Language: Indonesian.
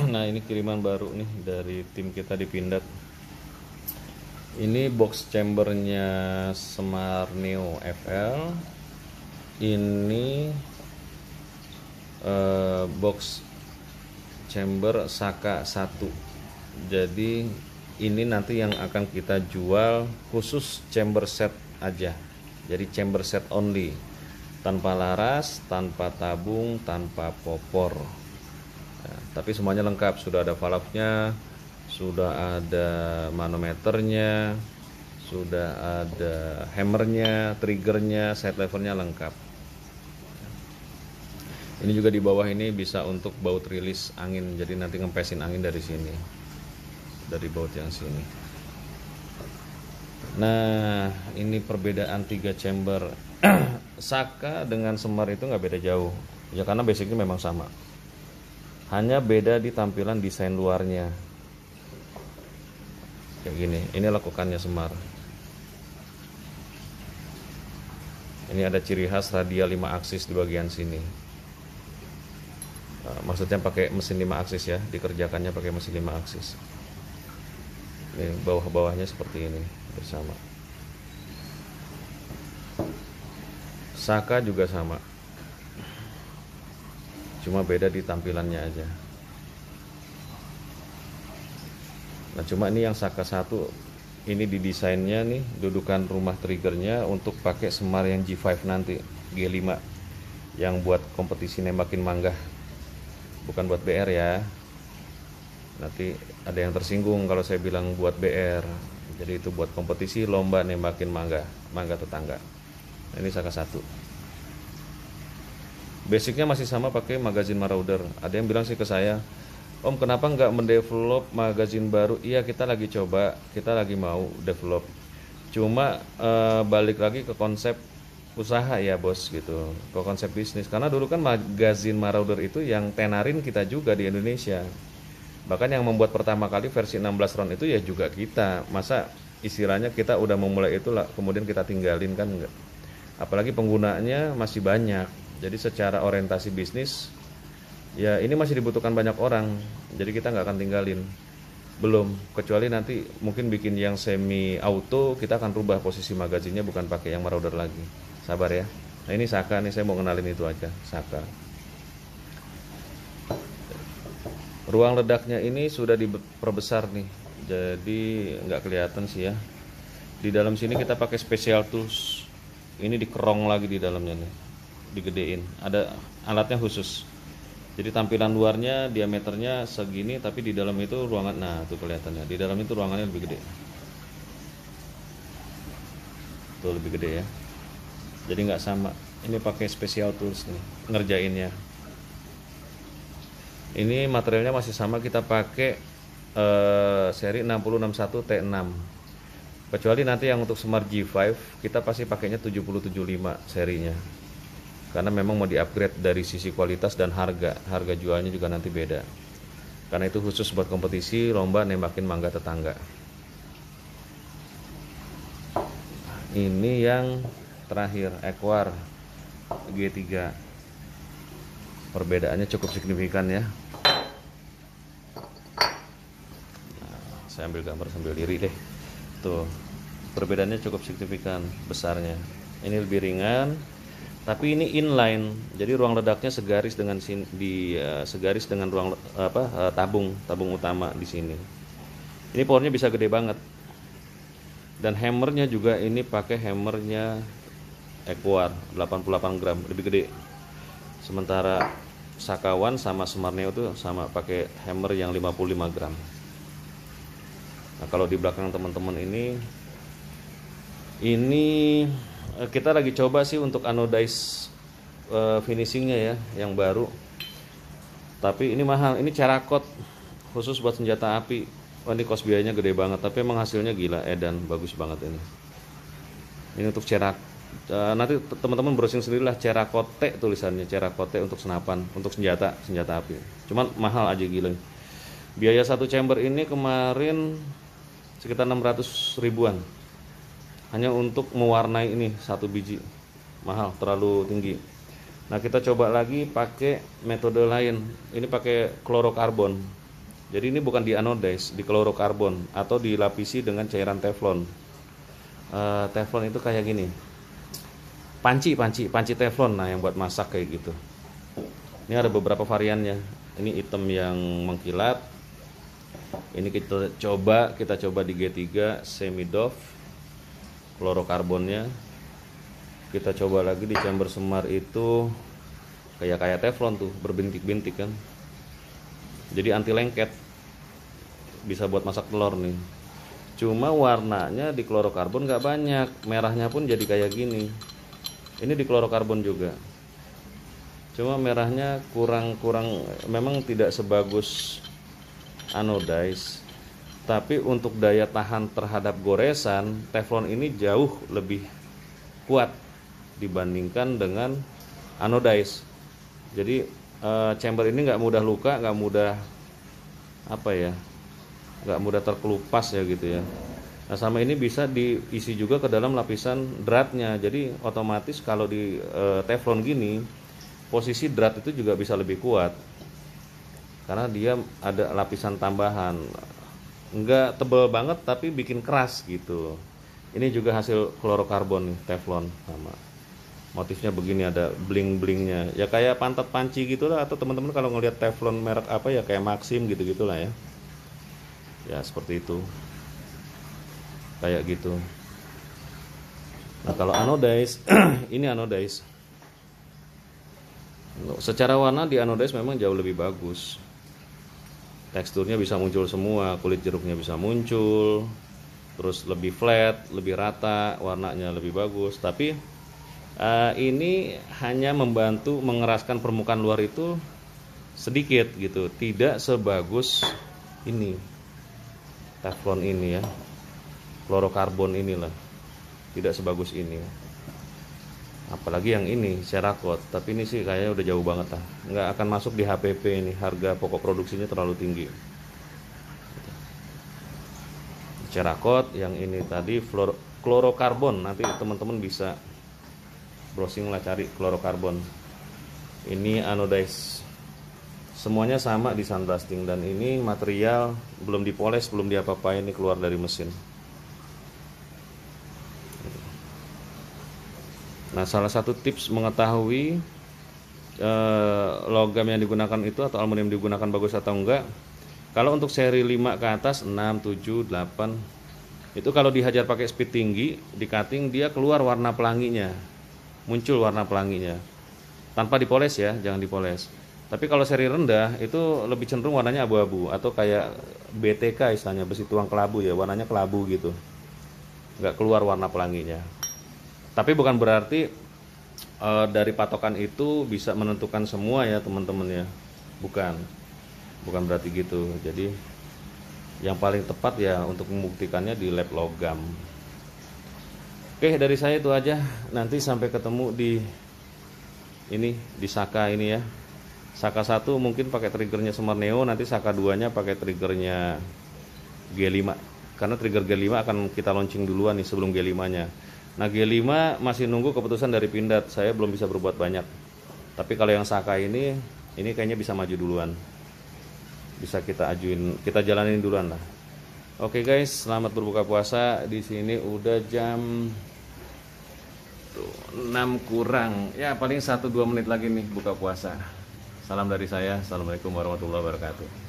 Nah, ini kiriman baru nih dari tim kita di Pindad. Ini box chambernya Semar Neo FL. Ini box chamber Saka 1. Jadi ini nanti yang akan kita jual khusus chamber set aja. Jadi chamber set only, tanpa laras, tanpa tabung, tanpa popor. Nah, tapi semuanya lengkap, sudah ada valve-nya, sudah ada manometernya, sudah ada hammernya, triggernya, side levernya lengkap. Ini juga di bawah ini bisa untuk baut rilis angin, jadi nanti ngempesin angin dari sini, dari baut yang sini. Nah, ini perbedaan 3 chamber Saka dengan Semar itu nggak beda jauh ya, karena basicnya memang sama, hanya beda di tampilan desain luarnya kayak gini. Ini lekukannya Semar, ini ada ciri khas radial 5 aksis di bagian sini. Maksudnya pakai mesin 5 aksis ya, dikerjakannya pakai mesin 5 aksis. Ini bawah-bawahnya seperti ini bersama. Saka juga sama, cuma beda di tampilannya aja. Nah, cuma ini yang Saka 1 ini didesainnya nih, dudukan rumah triggernya untuk pakai Semar yang G5 nanti, G5 yang buat kompetisi nembakin mangga, bukan buat BR ya. Nanti ada yang tersinggung kalau saya bilang buat BR. Jadi itu buat kompetisi lomba nembakin mangga tetangga. Nah, ini Saka 1. Basicnya masih sama, pakai magazin Marauder. Ada yang bilang sih ke saya, Om kenapa nggak mendevelop magazin baru? Iya, kita lagi coba, kita lagi mau develop. Cuma balik lagi ke konsep usaha ya bos gitu, ke konsep bisnis. Karena dulu kan magazin Marauder itu yang tenarin kita juga di Indonesia. Bahkan yang membuat pertama kali versi 16 round itu ya juga kita. Masa istilahnya kita udah memulai itu lah, kemudian kita tinggalin kan enggak. Apalagi penggunanya masih banyak. Jadi secara orientasi bisnis ya ini masih dibutuhkan banyak orang. Jadi kita nggak akan tinggalin. Belum, kecuali nanti mungkin bikin yang semi auto, kita akan rubah posisi magazinnya, bukan pakai yang Marauder lagi. Sabar ya. Nah, ini Saka nih, saya mau kenalin itu aja, Saka. Ruang ledaknya ini sudah diperbesar nih, jadi nggak kelihatan sih ya. Di dalam sini kita pakai special tools. Ini dikerong lagi di dalamnya nih, digedein. Ada alatnya khusus. Jadi tampilan luarnya diameternya segini, tapi di dalam itu ruangan, nah tuh kelihatannya. Di dalam itu ruangannya lebih gede. Tuh lebih gede ya. Jadi nggak sama. Ini pakai special tools nih ngerjainnya. Ini materialnya masih sama, kita pakai seri 6061 T6. Kecuali nanti yang untuk Semar G5 kita pasti pakainya 7075 serinya. Karena memang mau di-upgrade dari sisi kualitas dan harga jualnya juga nanti beda. Karena itu khusus buat kompetisi lomba nembakin mangga tetangga. Ini yang terakhir, Equar G3. Perbedaannya cukup signifikan ya. Nah, saya ambil gambar sambil diri deh. Tuh, perbedaannya cukup signifikan besarnya. Ini lebih ringan, tapi ini inline. Jadi ruang ledaknya segaris dengan segaris dengan ruang tabung utama di sini. Ini powernya bisa gede banget. Dan hammernya juga ini pakai hammernya Equar 88 gram, lebih gede. Sementara Sakawan sama Semar Neo itu sama, pakai hammer yang 55 gram. Nah, kalau di belakang teman-teman ini kita lagi coba sih untuk anodize finishingnya ya, yang baru. Tapi ini mahal, ini cerakot khusus buat senjata api. Oh, ini cost biayanya gede banget, tapi emang hasilnya gila, edan, bagus banget ini. Ini untuk cerak. Nanti teman-teman browsing sendirilah, cerakote tulisannya, cerakote untuk senapan, untuk senjata api. Cuman mahal aja gila. Biaya satu chamber ini kemarin sekitar 600 ribuan. Hanya untuk mewarnai ini satu biji. Mahal, terlalu tinggi. Nah, kita coba lagi pakai metode lain. Ini pakai klorokarbon. Jadi ini bukan di anodize, di klorokarbon atau dilapisi dengan cairan teflon. Teflon itu kayak gini, panci teflon, nah yang buat masak kayak gitu. Ini ada beberapa variannya. Ini hitam yang mengkilat. Ini kita coba di G3 semi-doff klorokarbonnya. Kita coba lagi di chamber semar itu kayak teflon tuh, berbintik-bintik kan. Jadi anti lengket, bisa buat masak telur nih. Cuma warnanya di klorokarbon nggak banyak, merahnya pun jadi kayak gini. Ini di klorokarbon juga, cuma merahnya kurang, memang tidak sebagus anodize. Tapi untuk daya tahan terhadap goresan, teflon ini jauh lebih kuat dibandingkan dengan anodize. Jadi chamber ini nggak mudah luka, nggak mudah nggak mudah terkelupas ya gitu ya. Nah sama ini bisa diisi juga ke dalam lapisan dratnya. Jadi otomatis kalau di teflon gini, posisi drat itu juga bisa lebih kuat karena dia ada lapisan tambahan, nggak tebal banget tapi bikin keras gitu. Ini juga hasil klorokarbon nih, teflon sama. Motifnya begini, ada bling-blingnya ya, kayak pantat panci gitulah. Atau teman-teman kalau ngelihat teflon merek apa ya, kayak Maxim gitu-gitulah ya. Ya seperti itu, kayak gitu. Nah kalau anodize ini anodize, secara warna di anodize memang jauh lebih bagus. Teksturnya bisa muncul semua, kulit jeruknya bisa muncul, terus lebih flat, lebih rata, warnanya lebih bagus. Tapi ini hanya membantu mengeraskan permukaan luar itu sedikit gitu, tidak sebagus ini teflon ini ya, klorokarbon inilah, tidak sebagus ini. Apalagi yang ini Cerakot, tapi ini sih kayaknya udah jauh banget lah, nggak akan masuk di HPP ini, harga pokok produksinya terlalu tinggi. Cerakot, yang ini tadi klorokarbon, nanti teman-teman bisa browsing lah, cari klorokarbon. Ini anodize, semuanya sama di sunblasting, dan ini material belum dipoles, belum diapa-apain, ini keluar dari mesin. Nah salah satu tips mengetahui logam yang digunakan itu atau aluminium digunakan bagus atau enggak, kalau untuk seri 5 ke atas, 6, 7, 8 itu kalau dihajar pakai speed tinggi, di cutting dia keluar warna pelanginya, muncul warna pelanginya tanpa dipoles ya, jangan dipoles. Tapi kalau seri rendah itu lebih cenderung warnanya abu-abu atau kayak BTK istilahnya, besi tuang kelabu ya, warnanya kelabu gitu, nggak keluar warna pelanginya. Tapi bukan berarti dari patokan itu bisa menentukan semua ya teman-teman ya, bukan berarti gitu. Jadi yang paling tepat ya untuk membuktikannya di lab logam. Oke, dari saya itu aja. Nanti sampai ketemu di Saka ini ya. Saka 1 mungkin pakai triggernya Semar Neo, nanti Saka 2-nya pakai triggernya G5. Karena trigger G5 akan kita launching duluan nih sebelum G5-nya. Nah, G5 masih nunggu keputusan dari Pindad. Saya belum bisa berbuat banyak. Tapi kalau yang Saka ini kayaknya bisa maju duluan. Bisa kita jalanin duluan lah. Oke guys, selamat berbuka puasa. Di sini udah jam 6 kurang. Ya, paling 1-2 menit lagi nih buka puasa. Salam dari saya. Assalamualaikum warahmatullahi wabarakatuh.